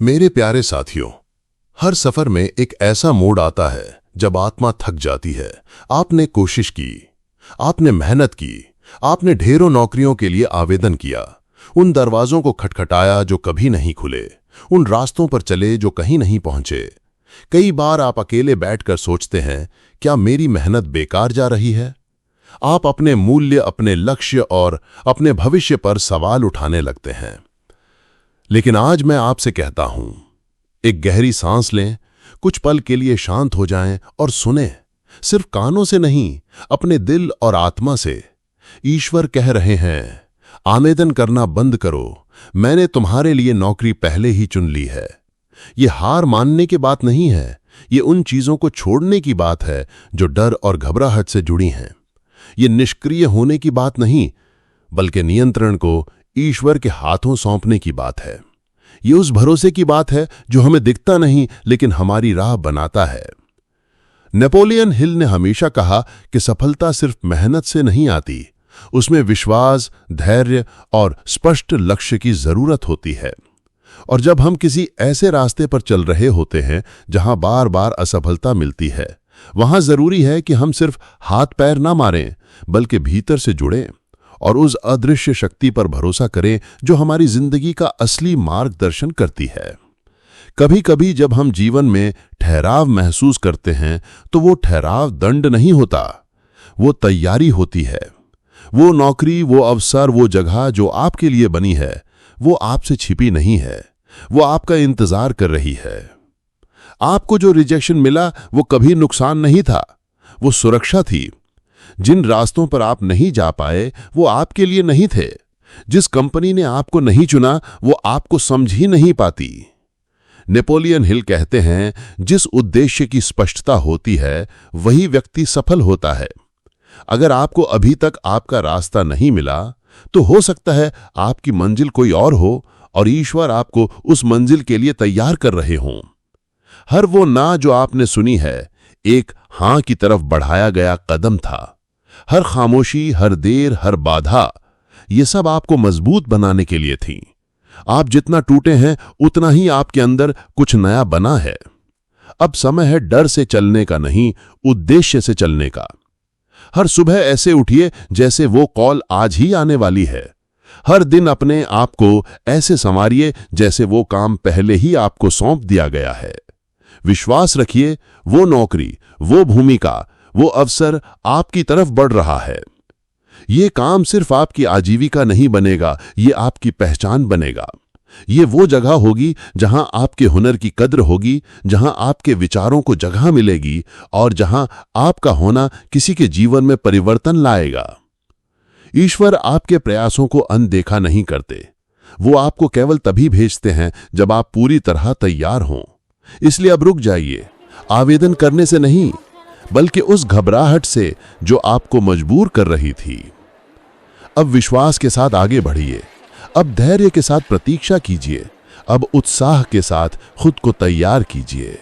मेरे प्यारे साथियों, हर सफर में एक ऐसा मोड़ आता है जब आत्मा थक जाती है। आपने कोशिश की, आपने मेहनत की, आपने ढेरों नौकरियों के लिए आवेदन किया, उन दरवाजों को खटखटाया जो कभी नहीं खुले, उन रास्तों पर चले जो कहीं नहीं पहुंचे। कई बार आप अकेले बैठकर सोचते हैं, क्या मेरी मेहनत बेकार जा रही है? आप अपने मूल्य, अपने लक्ष्य और अपने भविष्य पर सवाल उठाने लगते हैं। लेकिन आज मैं आपसे कहता हूं, एक गहरी सांस लें, कुछ पल के लिए शांत हो जाएं और सुनें, सिर्फ कानों से नहीं, अपने दिल और आत्मा से। ईश्वर कह रहे हैं, आवेदन करना बंद करो, मैंने तुम्हारे लिए नौकरी पहले ही चुन ली है। ये हार मानने की बात नहीं है, ये उन चीजों को छोड़ने की बात है जो डर और घबराहट से जुड़ी हैं। ये निष्क्रिय होने की बात नहीं, बल्कि नियंत्रण को ईश्वर के हाथों सौंपने की बात है। ये उस भरोसे की बात है जो हमें दिखता नहीं लेकिन हमारी राह बनाता है। नेपोलियन हिल ने हमेशा कहा कि सफलता सिर्फ मेहनत से नहीं आती, उसमें विश्वास, धैर्य और स्पष्ट लक्ष्य की जरूरत होती है। और जब हम किसी ऐसे रास्ते पर चल रहे होते हैं जहां बार बार असफलता मिलती है, वहां जरूरी है कि हम सिर्फ हाथ पैर ना मारें, बल्कि भीतर से जुड़ें और उस अदृश्य शक्ति पर भरोसा करें जो हमारी जिंदगी का असली मार्गदर्शन करती है। कभी कभी जब हम जीवन में ठहराव महसूस करते हैं तो वो ठहराव दंड नहीं होता, वो तैयारी होती है। वो नौकरी, वो अवसर, वो जगह जो आपके लिए बनी है, वो आपसे छिपी नहीं है, वो आपका इंतजार कर रही है। आपको जो रिजेक्शन मिला वो कभी नुकसान नहीं था, वो सुरक्षा थी। जिन रास्तों पर आप नहीं जा पाए वो आपके लिए नहीं थे। जिस कंपनी ने आपको नहीं चुना वो आपको समझ ही नहीं पाती। नेपोलियन हिल कहते हैं, जिस उद्देश्य की स्पष्टता होती है वही व्यक्ति सफल होता है। अगर आपको अभी तक आपका रास्ता नहीं मिला तो हो सकता है आपकी मंजिल कोई और हो और ईश्वर आपको उस मंजिल के लिए तैयार कर रहे हों। हर वो ना जो आपने सुनी है एक हां की तरफ बढ़ाया गया कदम था। हर खामोशी, हर देर, हर बाधा, ये सब आपको मजबूत बनाने के लिए थी। आप जितना टूटे हैं उतना ही आपके अंदर कुछ नया बना है। अब समय है डर से चलने का नहीं, उद्देश्य से चलने का। हर सुबह ऐसे उठिए जैसे वो कॉल आज ही आने वाली है। हर दिन अपने आप को ऐसे संवारिए जैसे वो काम पहले ही आपको सौंप दिया गया है। विश्वास रखिए, वो नौकरी, वो भूमिका, वो अवसर आपकी तरफ बढ़ रहा है। ये काम सिर्फ आपकी आजीविका नहीं बनेगा, ये आपकी पहचान बनेगा। ये वो जगह होगी जहां आपके हुनर की कद्र होगी, जहां आपके विचारों को जगह मिलेगी और जहां आपका होना किसी के जीवन में परिवर्तन लाएगा। ईश्वर आपके प्रयासों को अनदेखा नहीं करते। वो आपको केवल तभी भेजते हैं जब आप पूरी तरह तैयार हों। इसलिए अब रुक जाइए, आवेदन करने से नहीं, बल्कि उस घबराहट से जो आपको मजबूर कर रही थी। अब विश्वास के साथ आगे बढ़िए, अब धैर्य के साथ प्रतीक्षा कीजिए, अब उत्साह के साथ खुद को तैयार कीजिए।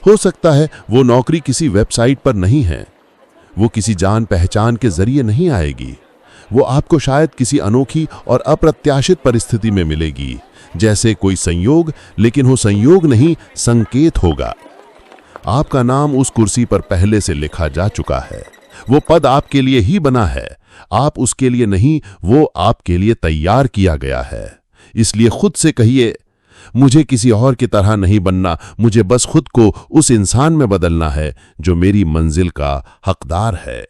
हो सकता है वो नौकरी किसी वेबसाइट पर नहीं है, वो किसी जान पहचान के जरिए नहीं आएगी, वो आपको शायद किसी अनोखी और अप्रत्याशित परिस्थिति में मिलेगी, जैसे कोई संयोग, लेकिन वो संयोग नहीं, संकेत होगा। आपका नाम उस कुर्सी पर पहले से लिखा जा चुका है। वो पद आपके लिए ही बना है, आप उसके लिए नहीं, वो आपके लिए तैयार किया गया है। इसलिए खुद से कहिए, मुझे किसी और की तरह नहीं बनना, मुझे बस खुद को उस इंसान में बदलना है जो मेरी मंजिल का हकदार है।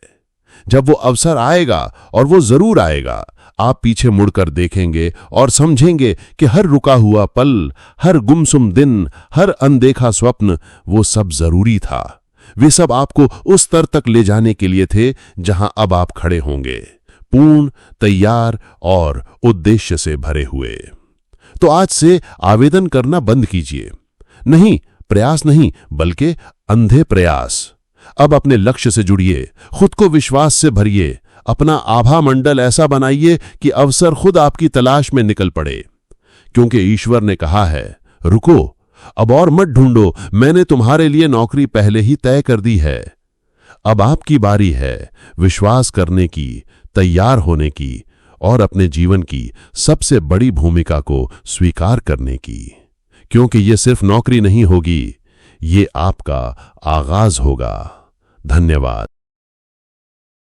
जब वो अवसर आएगा, और वो जरूर आएगा, आप पीछे मुड़कर देखेंगे और समझेंगे कि हर रुका हुआ पल, हर गुमसुम दिन, हर अनदेखा स्वप्न, वो सब जरूरी था। वे सब आपको उस स्तर तक ले जाने के लिए थे जहां अब आप खड़े होंगे, पूर्ण, तैयार और उद्देश्य से भरे हुए। तो आज से आवेदन करना बंद कीजिए। नहीं, प्रयास नहीं, बल्कि अंधे प्रयास। अब अपने लक्ष्य से जुड़िए, खुद को विश्वास से भरिए, अपना आभा मंडल ऐसा बनाइए कि अवसर खुद आपकी तलाश में निकल पड़े। क्योंकि ईश्वर ने कहा है, रुको, अब और मत ढूंढो, मैंने तुम्हारे लिए नौकरी पहले ही तय कर दी है। अब आपकी बारी है विश्वास करने की, तैयार होने की और अपने जीवन की सबसे बड़ी भूमिका को स्वीकार करने की। क्योंकि ये सिर्फ नौकरी नहीं होगी, ये आपका आगाज होगा। धन्यवाद।